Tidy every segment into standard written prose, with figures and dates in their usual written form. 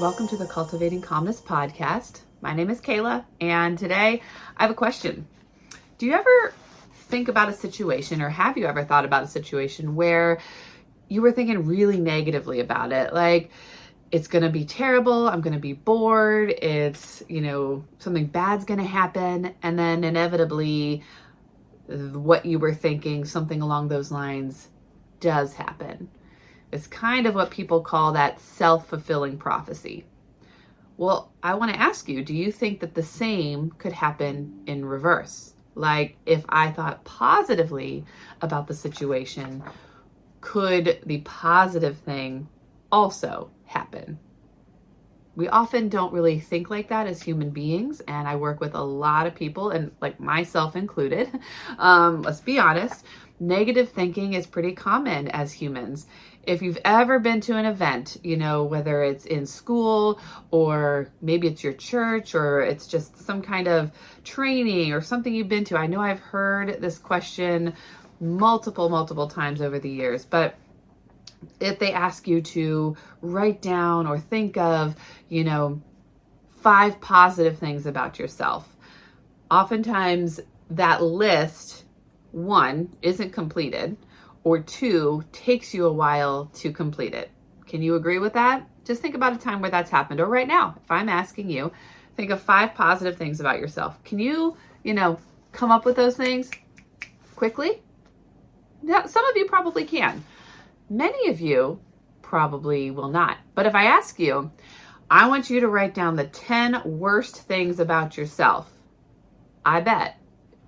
welcome to the Cultivating Calmness podcast. My name is Kaela, and today I have a question. Do you ever think about a situation, or have you ever thought about a situation where you were thinking really negatively about it? Like, it's going to be terrible, I'm going to be bored, it's, something bad's going to happen, and then inevitably what you were thinking, something along those lines, does happen. It's kind of what people call that self-fulfilling prophecy. Well, I want to ask you, do you think that the same could happen in reverse? Like, if I thought positively about the situation, could the positive thing also happen? We often don't really think like that as human beings, and I work with a lot of people, and like myself included. Let's be honest, negative thinking is pretty common as humans. If you've ever been to an event, whether it's in school or maybe it's your church or it's just some kind of training or something you've been to, I know I've heard this question multiple times over the years, but if they ask you to write down or think of, 5 positive things about yourself, oftentimes that list, 1, isn't completed, or 2, takes you a while to complete it. Can you agree with that? Just think about a time where that's happened. Or right now, if I'm asking you, think of 5 positive things about yourself. Can you, come up with those things quickly? Yeah, some of you probably can. Many of you probably will not. But if I ask you, I want you to write down the 10 worst things about yourself, I bet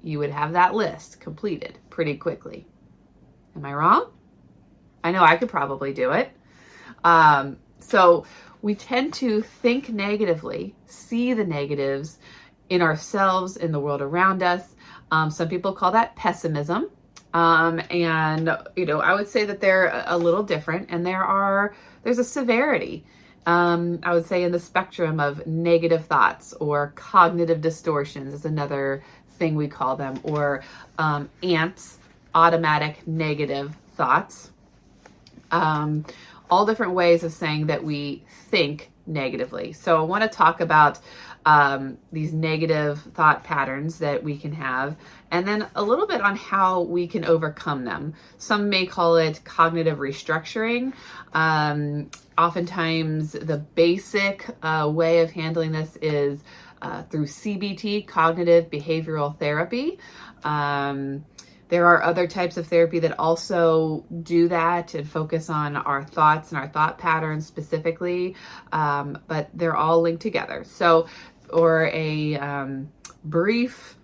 you would have that list completed pretty quickly. Am I wrong? I know I could probably do it. So we tend to think negatively, see the negatives in ourselves, in the world around us. Some people call that pessimism. And I would say that they're a little different, and there's a severity, I would say, in the spectrum of negative thoughts, or cognitive distortions is another thing we call them, or ANTs, automatic negative thoughts. All different ways of saying that we think negatively. So I want to talk about these negative thought patterns that we can have, and then a little bit on how we can overcome them. Some may call it cognitive restructuring. Oftentimes the basic way of handling this is through CBT, cognitive behavioral therapy. There are other types of therapy that also do that and focus on our thoughts and our thought patterns specifically, but they're all linked together. So, or a brief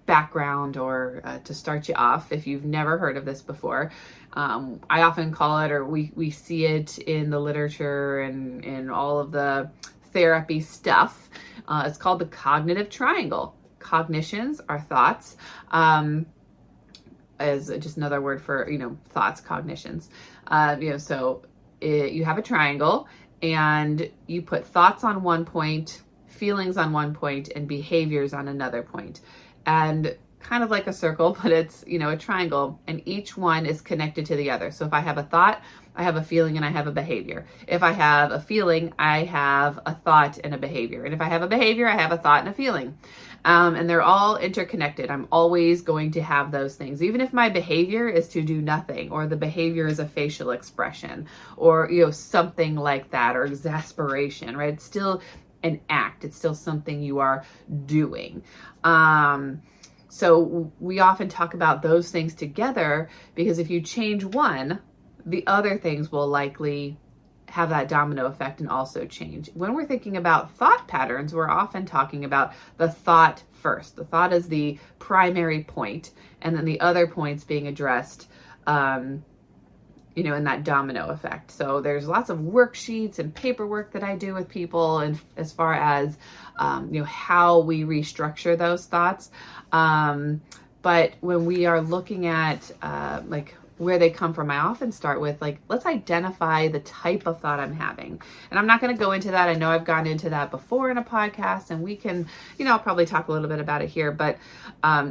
background, or to start you off, if you've never heard of this before, I often call it, or we see it in the literature and in all of the therapy stuff, it's called the cognitive triangle. Cognitions are thoughts, as just another word for, thoughts, cognitions. So you have a triangle, and you put thoughts on one point, feelings on one point, and behaviors on another point. And kind of like a circle, but it's, a triangle, and each one is connected to the other. So if I have a thought, I have a feeling, and I have a behavior. If I have a feeling, I have a thought and a behavior. And if I have a behavior, I have a thought and a feeling. And they're all interconnected. I'm always going to have those things. Even if my behavior is to do nothing, or the behavior is a facial expression, or, something like that, or exasperation, right? It's still an act. It's still something you are doing. So we often talk about those things together, because if you change one, the other things will likely have that domino effect and also change. When we're thinking about thought patterns, we're often talking about the thought first. The thought is the primary point, and then the other points being addressed, in that domino effect. So there's lots of worksheets and paperwork that I do with people, and as far as, how we restructure those thoughts. But when we are looking at, where they come from, I often start with like, let's identify the type of thought I'm having. And I'm not going to go into that. I know I've gone into that before in a podcast, and we can, I'll probably talk a little bit about it here, but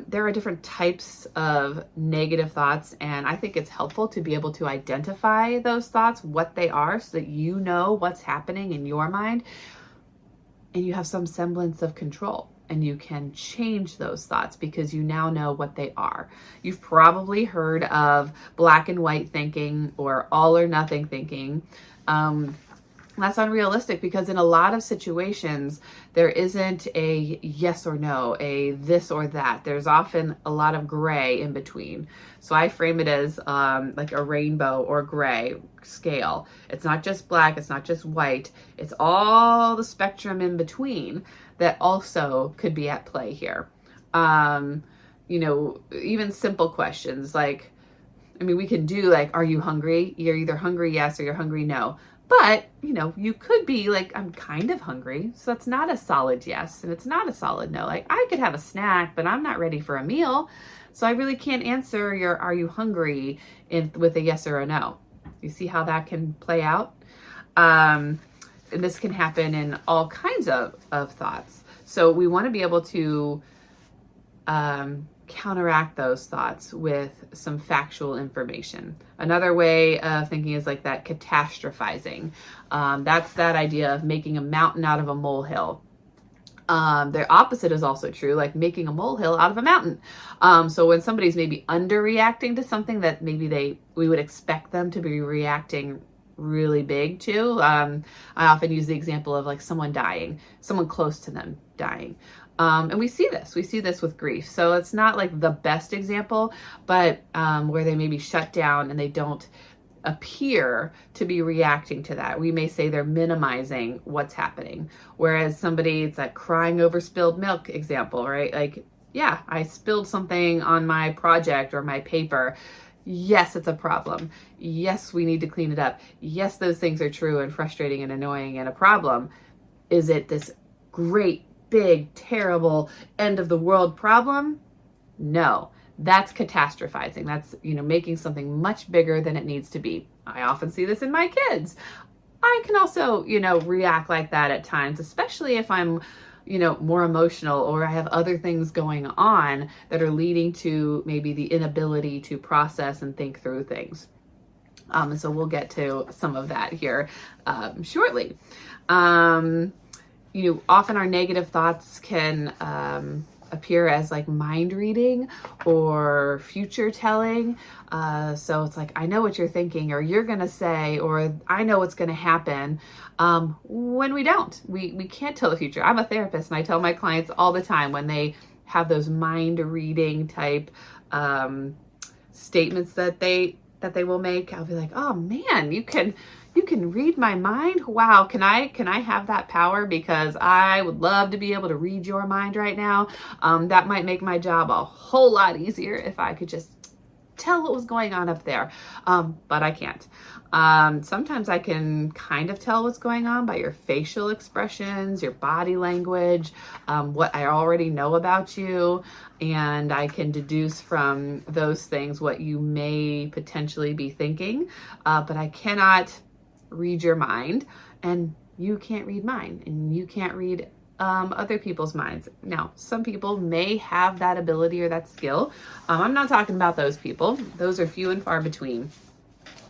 there are different types of negative thoughts. And I think it's helpful to be able to identify those thoughts, what they are, so that you know what's happening in your mind and you have some semblance of control. And you can change those thoughts because you now know what they are. You've probably heard of black and white thinking or all or nothing thinking. That's unrealistic because in a lot of situations, there isn't a yes or no, a this or that. There's often a lot of gray in between. So I frame it as like a rainbow or gray scale. It's not just black, it's not just white. It's all the spectrum in between that also could be at play here. Even simple questions like, we can do like, are you hungry? You're either hungry yes or you're hungry no. But, you could be like, I'm kind of hungry. So that's not a solid yes. And it's not a solid no. Like I could have a snack, but I'm not ready for a meal. So I really can't answer your, are you hungry with a yes or a no. You see how that can play out? And this can happen in all kinds of thoughts. So we want to be able to counteract those thoughts with some factual information. Another way of thinking is like that catastrophizing. That's that idea of making a mountain out of a molehill. The opposite is also true, like making a molehill out of a mountain. So when somebody's maybe underreacting to something that maybe we would expect them to be reacting really big to. I often use the example of like someone dying, someone close to them dying. And we see this with grief. So it's not like the best example, but where they maybe shut down and they don't appear to be reacting to that. We may say they're minimizing what's happening. Whereas somebody, it's that crying over spilled milk example, right? Like, yeah, I spilled something on my project or my paper. Yes, it's a problem. Yes, we need to clean it up. Yes, those things are true and frustrating and annoying and a problem. Is it this great, big, terrible, end of the world problem? No, that's catastrophizing. That's, making something much bigger than it needs to be. I often see this in my kids. I can also, react like that at times, especially if I'm more emotional or I have other things going on that are leading to maybe the inability to process and think through things. And so we'll get to some of that here shortly. Often our negative thoughts can appear as like mind reading or future telling. So it's like, I know what you're thinking, or you're going to say, or I know what's going to happen. When we don't, we can't tell the future. I'm a therapist and I tell my clients all the time when they have those mind reading type statements that they will make, I'll be like, oh man, you can read my mind. Wow. Can I have that power? Because I would love to be able to read your mind right now. That might make my job a whole lot easier if I could just tell what was going on up there. But I can't. Sometimes I can kind of tell what's going on by your facial expressions, your body language, what I already know about you. And I can deduce from those things what you may potentially be thinking. But I cannot read your mind, and you can't read mine, and you can't read other people's minds. Now, some people may have that ability or that skill. I'm not talking about those people. Those are few and far between.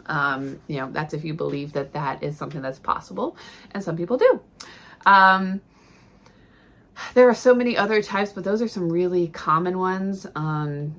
That's if you believe that is something that's possible, and some people do. There are so many other types, but those are some really common ones,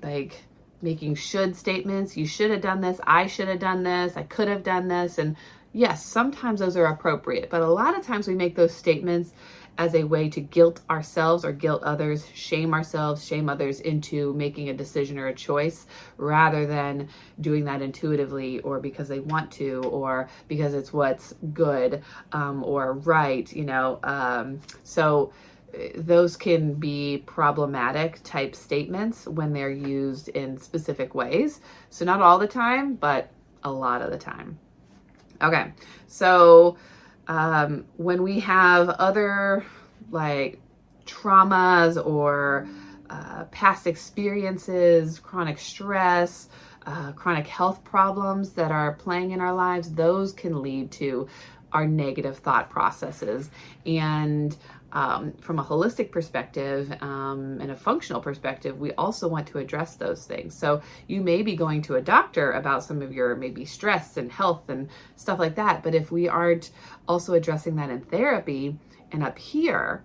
like making should statements. You should have done this. I should have done this. I could have done this. And yes, sometimes those are appropriate, but a lot of times we make those statements as a way to guilt ourselves or guilt others, shame ourselves, shame others into making a decision or a choice, rather than doing that intuitively or because they want to or because it's what's good or right, So those can be problematic type statements when they're used in specific ways. So not all the time, but a lot of the time. Okay, so when we have other like traumas or past experiences, chronic stress, chronic health problems that are playing in our lives, those can lead to our negative thought processes. And from a holistic perspective and a functional perspective, we also want to address those things. So you may be going to a doctor about some of your maybe stress and health and stuff like that. But if we aren't also addressing that in therapy and up here,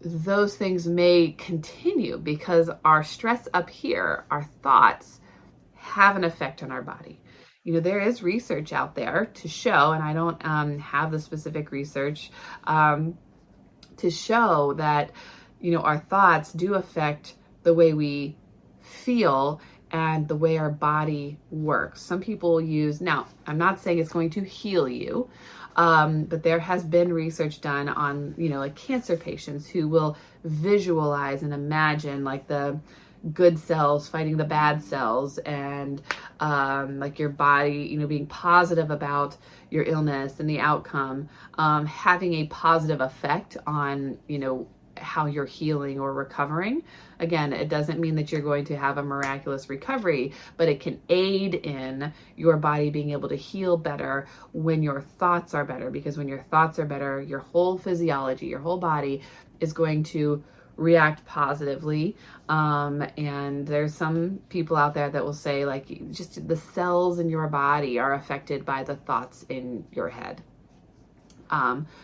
those things may continue because our stress up here, our thoughts, have an effect on our body. You know, there is research out there to show, and I don't have the specific research to show that, you know, our thoughts do affect the way we feel and the way our body works. Some people use, now, I'm not saying it's going to heal you, but there has been research done on, you know, like cancer patients who will visualize and imagine like the good cells fighting the bad cells, and like your body, you know, being positive about your illness and the outcome, having a positive effect on, you know, how you're healing or recovering. Again, it doesn't mean that you're going to have a miraculous recovery, but it can aid in your body being able to heal better when your thoughts are better, because when your thoughts are better, your whole physiology, your whole body is going to react positively. And there's some people out there that will say like just the cells in your body are affected by the thoughts in your head.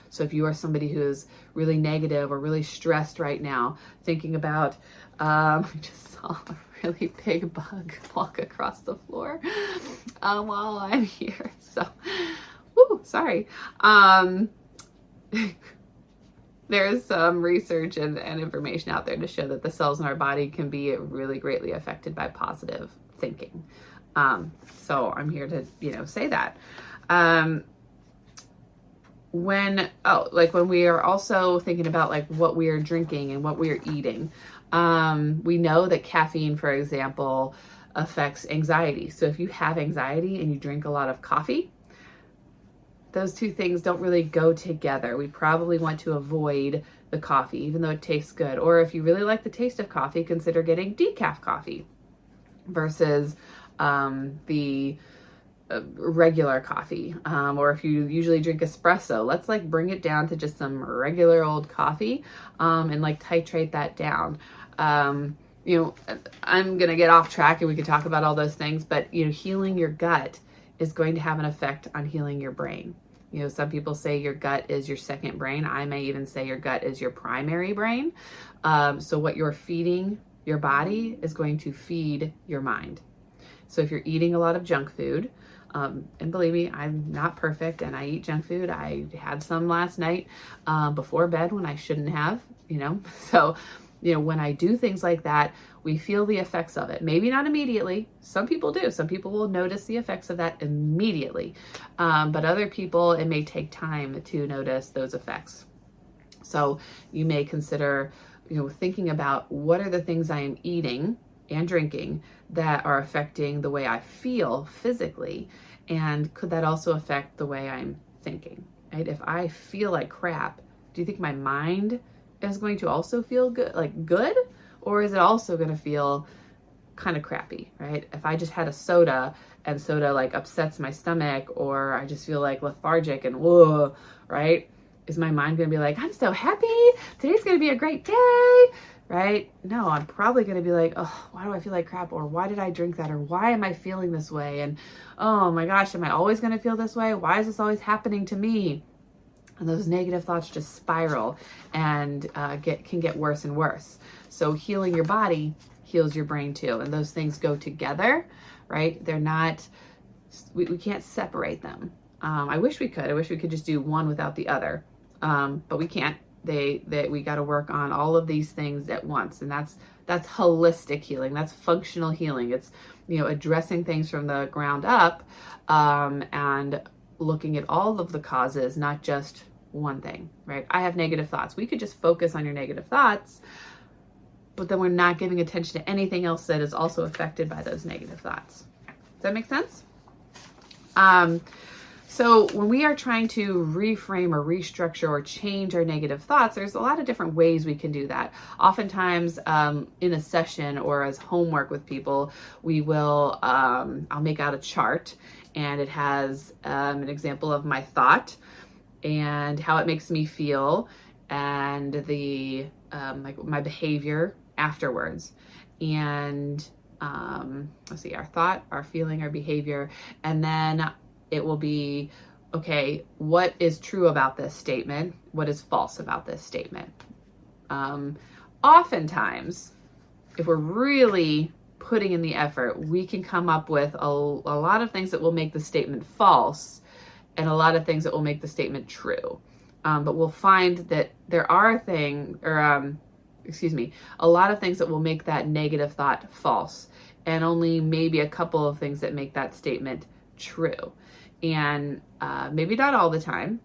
So if you are somebody who is really negative or really stressed right now, thinking about, I just saw a really big bug walk across the floor while I'm here. So, sorry. There's some research and information out there to show that the cells in our body can be really greatly affected by positive thinking. So I'm here to, you know, say that. When we are also thinking about like what we are drinking and what we are eating, we know that caffeine, for example, affects anxiety. So if you have anxiety and you drink a lot of coffee, those two things don't really go together. We probably want to avoid the coffee, even though it tastes good. Or if you really like the taste of coffee, consider getting decaf coffee versus the regular coffee. Or if you usually drink espresso, let's like bring it down to just some regular old coffee and like titrate that down. You know, I'm going to get off track and we could talk about all those things, but you know, healing your gut is going to have an effect on healing your brain. You know, some people say your gut is your second brain. I may even say your gut is your primary brain. So what you're feeding your body is going to feed your mind. So if you're eating a lot of junk food, and believe me, I'm not perfect and I eat junk food. I had some last night before bed when I shouldn't have, you know. So, you know, when I do things like that, we feel the effects of it. Maybe not immediately. Some people do. Some people will notice the effects of that immediately. But other people, it may take time to notice those effects. So you may consider, you know, thinking about what are the things I am eating and drinking that are affecting the way I feel physically, and could that also affect the way I'm thinking, right? If I feel like crap, do you think my mind is going to also feel good, like good, or is it also going to feel kind of crappy, right? If I just had a soda and soda like upsets my stomach, or I just feel like lethargic and whoa, right? Is my mind going to be like, I'm so happy, today's going to be a great day, right? No, I'm probably going to be like, oh, why do I feel like crap? Or why did I drink that? Or why am I feeling this way? And oh my gosh, am I always going to feel this way? Why is this always happening to me? And those negative thoughts just spiral and can get worse and worse. So healing your body heals your brain too. And those things go together, right? They're not, we can't separate them. I wish we could. I wish we could just do one without the other. But we can't. We got to work on all of these things at once. And that's holistic healing. That's functional healing. It's, you know, addressing things from the ground up, and looking at all of the causes, not just one thing, right? I have negative thoughts. We could just focus on your negative thoughts, but then we're not giving attention to anything else that is also affected by those negative thoughts. Does that make sense? So when we are trying to reframe or restructure or change our negative thoughts, there's a lot of different ways we can do that. Oftentimes in a session or as homework with people, we will, I'll make out a chart and it has an example of my thought and how it makes me feel and the like my behavior afterwards. And let's see, our thought, our feeling, our behavior, and then it will be, okay, what is true about this statement? What is false about this statement? Oftentimes, if we're really putting in the effort, we can come up with a lot of things that will make the statement false and a lot of things that will make the statement true. But we'll find that there are things, or a lot of things that will make that negative thought false, and only maybe a couple of things that make that statement true. And maybe not all the time,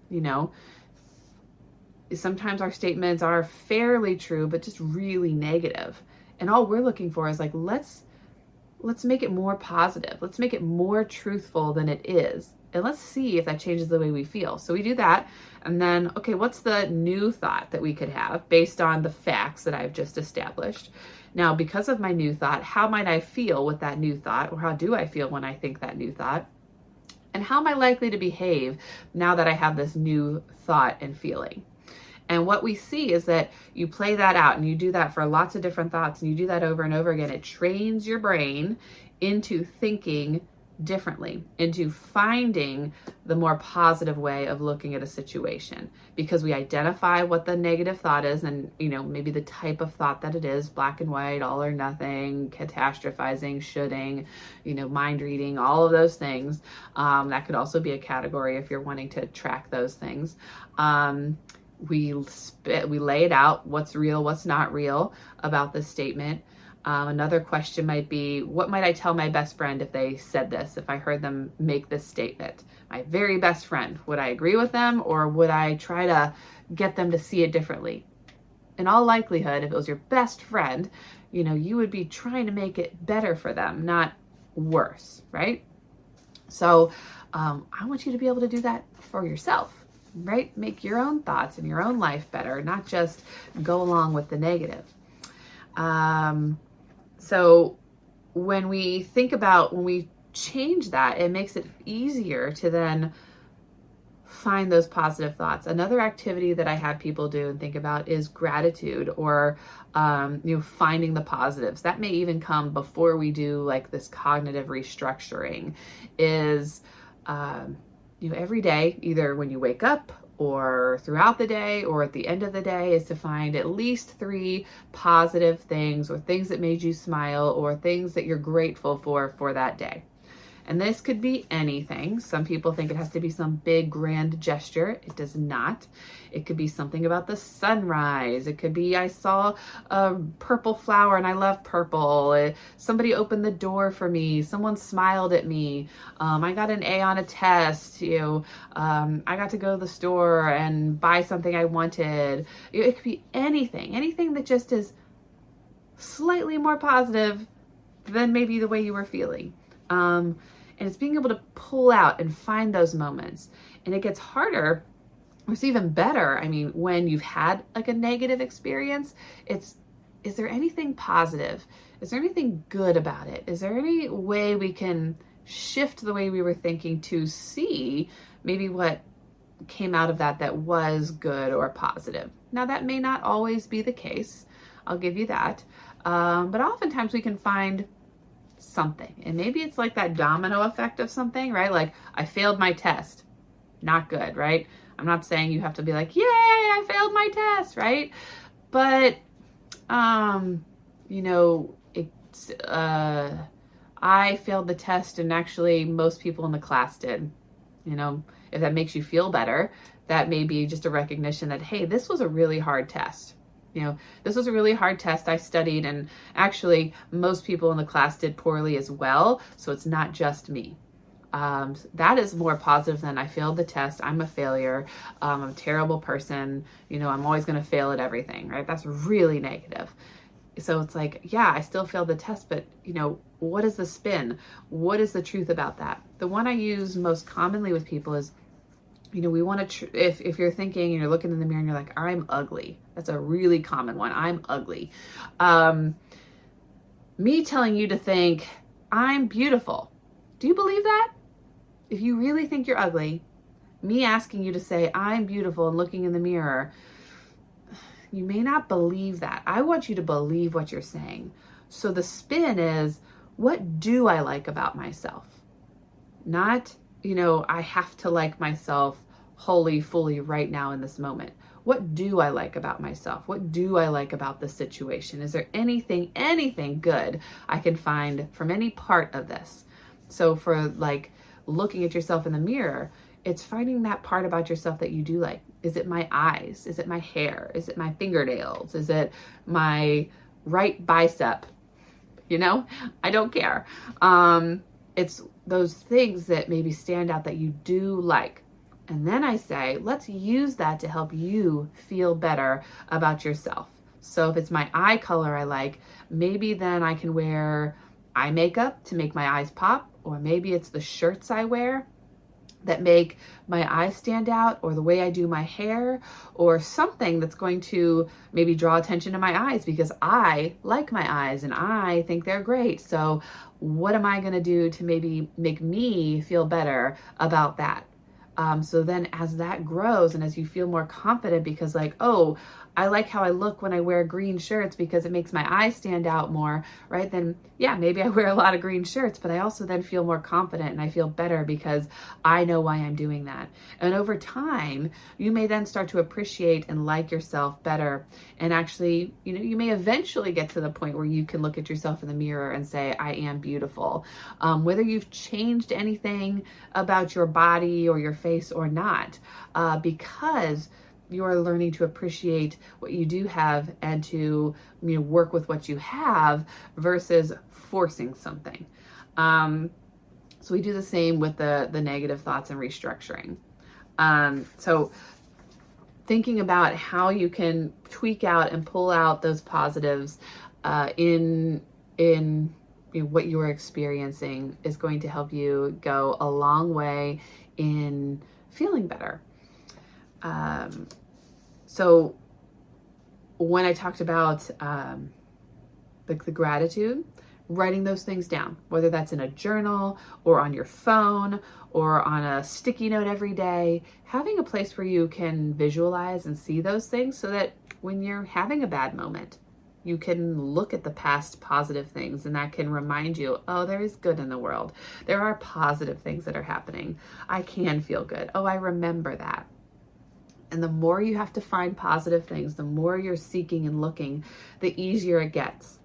sometimes our statements are fairly true, but just really negative. And all we're looking for is like, let's make it more positive. Let's make it more truthful than it is. And let's see if that changes the way we feel. So we do that. And then, okay, what's the new thought that we could have based on the facts that I've just established? Now, because of my new thought, how might I feel with that new thought? Or how do I feel when I think that new thought? And how am I likely to behave now that I have this new thought and feeling? And what we see is that you play that out and you do that for lots of different thoughts and you do that over and over again. It trains your brain into thinking differently, into finding the more positive way of looking at a situation, because we identify what the negative thought is and, maybe the type of thought that it is, black and white, all or nothing, catastrophizing, shoulding, mind reading, all of those things. That could also be a category if you're wanting to track those things. We lay it out, what's real, what's not real about this statement. Another question might be, what might I tell my best friend if they said this, if I heard them make this statement? My very best friend, would I agree with them or would I try to get them to see it differently? In all likelihood, if it was your best friend, you would be trying to make it better for them, not worse, right? So I want you to be able to do that for yourself, right? Make your own thoughts and your own life better, not just go along with the negative. So when we change that, it makes it easier to then find those positive thoughts. Another activity that I have people do and think about is gratitude or, finding the positives. That may even come before we do like this cognitive restructuring is, every day, either when you wake up or throughout the day or at the end of the day, is to find at least 3 positive things or things that made you smile or things that you're grateful for that day. And this could be anything. Some people think it has to be some big grand gesture. It does not. It could be something about the sunrise. It could be I saw a purple flower and I love purple. Somebody opened the door for me. Someone smiled at me. I got an A on a test. I got to go to the store and buy something I wanted. It could be anything that just is slightly more positive than maybe the way you were feeling. And it's being able to pull out and find those moments. And it gets harder, or it's even better. When you've had like a negative experience, is there anything positive? Is there anything good about it? Is there any way we can shift the way we were thinking to see maybe what came out of that was good or positive? Now, that may not always be the case. I'll give you that. But oftentimes we can find something, and maybe it's like that domino effect of something, right? Like I failed my test, not good, right? I'm not saying you have to be like, yay, I failed my test, right? But I failed the test and actually most people in the class did. If that makes you feel better, that may be just a recognition that, hey, this was a really hard test. This was a really hard test. I studied, and actually most people in the class did poorly as well. So it's not just me. That is more positive than I failed the test. I'm a failure. I'm a terrible person. I'm always going to fail at everything, right? That's really negative. So it's like, yeah, I still failed the test, but what is the spin? What is the truth about that? The one I use most commonly with people is, we want to, if you're thinking and you're looking in the mirror and you're like, I'm ugly. That's a really common one. I'm ugly. Me telling you to think, I'm beautiful. Do you believe that? If you really think you're ugly, me asking you to say, I'm beautiful, and looking in the mirror, you may not believe that. I want you to believe what you're saying. So the spin is, what do I like about myself? Not, I have to like myself wholly, fully right now in this moment. What do I like about myself? What do I like about this situation? Is there anything good I can find from any part of this? So for like looking at yourself in the mirror, it's finding that part about yourself that you do like. Is it my eyes? Is it my hair? Is it my fingernails? Is it my right bicep? I don't care. It's those things that maybe stand out that you do like. And then I say, let's use that to help you feel better about yourself. So if it's my eye color I like, maybe then I can wear eye makeup to make my eyes pop, or maybe it's the shirts I wear that make my eyes stand out, or the way I do my hair, or something that's going to maybe draw attention to my eyes because I like my eyes and I think they're great. So what am I going to do to maybe make me feel better about that? So then as that grows and as you feel more confident because like, oh, I like how I look when I wear green shirts because it makes my eyes stand out more, right? Then yeah, maybe I wear a lot of green shirts, but I also then feel more confident and I feel better because I know why I'm doing that. And over time, you may then start to appreciate and like yourself better. And actually, you may eventually get to the point where you can look at yourself in the mirror and say, I am beautiful. Whether you've changed anything about your body or your face or not, because you're learning to appreciate what you do have and to work with what you have versus forcing something. So we do the same with the negative thoughts and restructuring. So thinking about how you can tweak out and pull out those positives in what you are experiencing is going to help you go a long way in feeling better. So when I talked about the gratitude, writing those things down, whether that's in a journal or on your phone or on a sticky note every day, having a place where you can visualize and see those things so that when you're having a bad moment, you can look at the past positive things and that can remind you, oh, there is good in the world. There are positive things that are happening. I can feel good. Oh, I remember that. And the more you have to find positive things, the more you're seeking and looking, the easier it gets.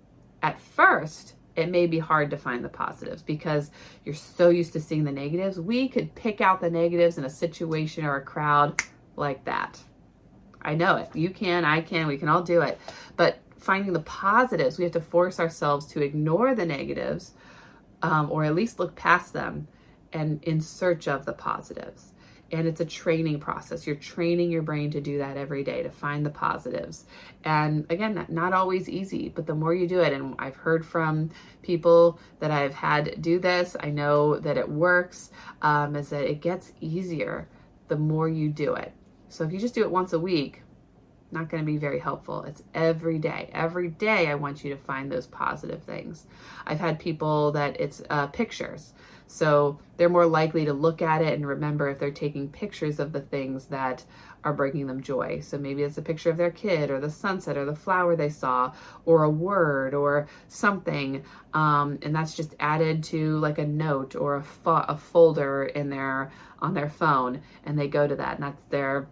At first, it may be hard to find the positives because you're so used to seeing the negatives. We could pick out the negatives in a situation or a crowd like that. I know it. You can, I can, we can all do it. But finding the positives, we have to force ourselves to ignore the negatives or at least look past them and in search of the positives. And it's a training process. You're training your brain to do that every day, to find the positives. And again, not always easy, but the more you do it, and I've heard from people that I've had do this, I know that it works, is that it gets easier the more you do it. So if you just do it once a week, not going to be very helpful. It's every day. Every day I want you to find those positive things. I've had people that it's pictures. So they're more likely to look at it and remember if they're taking pictures of the things that are bringing them joy. So maybe it's a picture of their kid or the sunset or the flower they saw or a word or something. And that's just added to like a note or a folder on their phone. And they go to that and that's their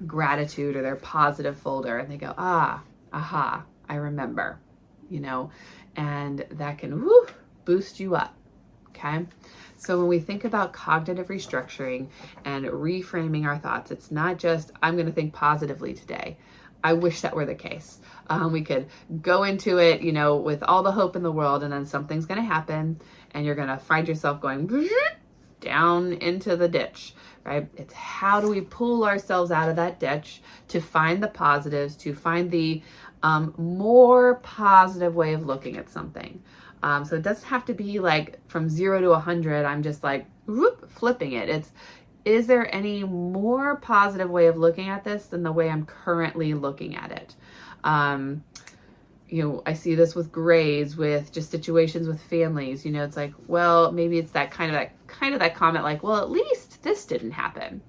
gratitude or their positive folder. And they go, aha, I remember, and that can boost you up. Okay. So when we think about cognitive restructuring and reframing our thoughts, it's not just, I'm going to think positively today. I wish that were the case. We could go into it, with all the hope in the world, and then something's going to happen and you're going to find yourself going down into the ditch right? It's how do we pull ourselves out of that ditch to find the positives, to find the more positive way of looking at something. So it doesn't have to be like from 0 to 100. I'm just like whoop, flipping it. Is there any more positive way of looking at this than the way I'm currently looking at it? I see this with grades, with just situations with families. It's like, well, maybe it's that kind of that comment like, well, at least this didn't happen.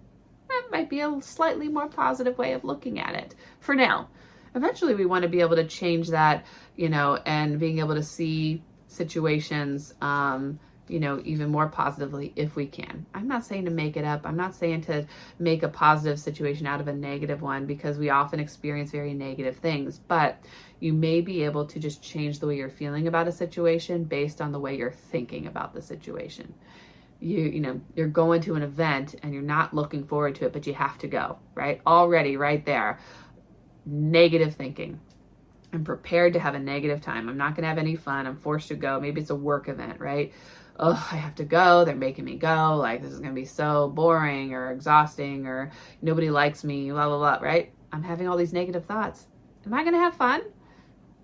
That might be a slightly more positive way of looking at it for now. Eventually we want to be able to change that, and being able to see situations, even more positively if we can. I'm not saying to make it up. I'm not saying to make a positive situation out of a negative one, because we often experience very negative things, but you may be able to just change the way you're feeling about a situation based on the way you're thinking about the situation. You're going to an event and you're not looking forward to it, but you have to go, right? Already right there, negative thinking. I'm prepared to have a negative time. I'm not going to have any fun. I'm forced to go. Maybe it's a work event, right? Oh, I have to go. They're making me go. Like, this is going to be so boring or exhausting, or nobody likes me, blah, blah, blah, right? I'm having all these negative thoughts. Am I going to have fun?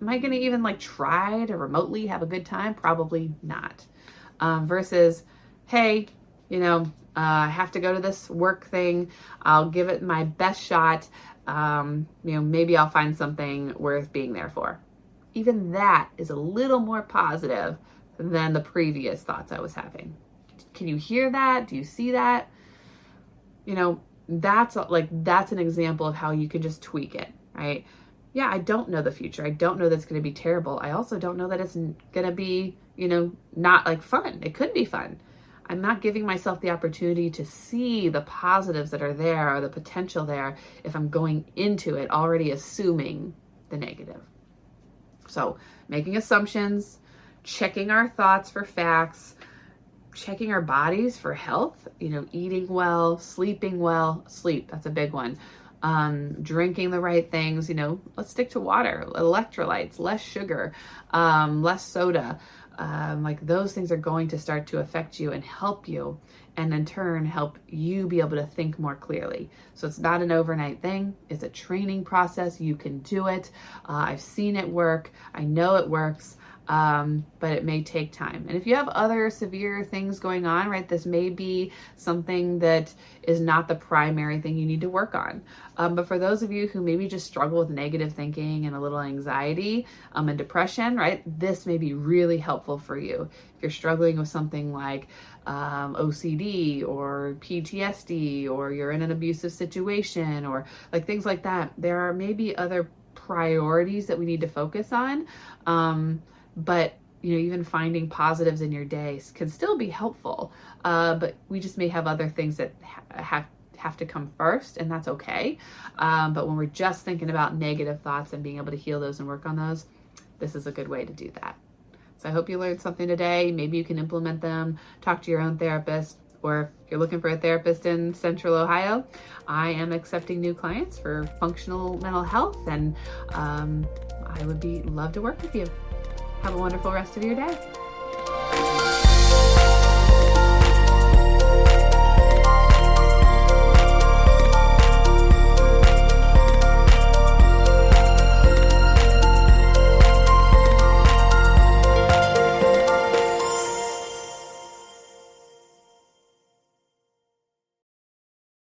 Am I going to even try to remotely have a good time? Probably not. Versus, hey, I have to go to this work thing. I'll give it my best shot. Maybe I'll find something worth being there for. Even that is a little more positive than the previous thoughts I was having. Can you hear that? Do you see that? That's an example of how you can just tweak it, right? Yeah, I don't know the future. I don't know that's going to be terrible. I also don't know that it's going to be, not fun. It could be fun. I'm not giving myself the opportunity to see the positives that are there or the potential there if I'm going into it already assuming the negative. So making assumptions, checking our thoughts for facts, checking our bodies for health, eating well, sleeping well, sleep, that's a big one. Drinking the right things, let's stick to water, electrolytes, less sugar, less soda. Those things are going to start to affect you and help you, and in turn help you be able to think more clearly. So it's not an overnight thing. It's a training process. You can do it. I've seen it work. I know it works. But it may take time. And if you have other severe things going on, right, this may be something that is not the primary thing you need to work on. But for those of you who maybe just struggle with negative thinking and a little anxiety and depression, right, this may be really helpful for you. If you're struggling with something like OCD or PTSD, or you're in an abusive situation, or things like that, there are maybe other priorities that we need to focus on. But even finding positives in your day can still be helpful. But we just may have other things that have to come first, and that's okay. But when we're just thinking about negative thoughts and being able to heal those and work on those, this is a good way to do that. So I hope you learned something today. Maybe you can implement them, talk to your own therapist, or if you're looking for a therapist in Central Ohio, I am accepting new clients for functional mental health, and I would love to work with you. Have a wonderful rest of your day.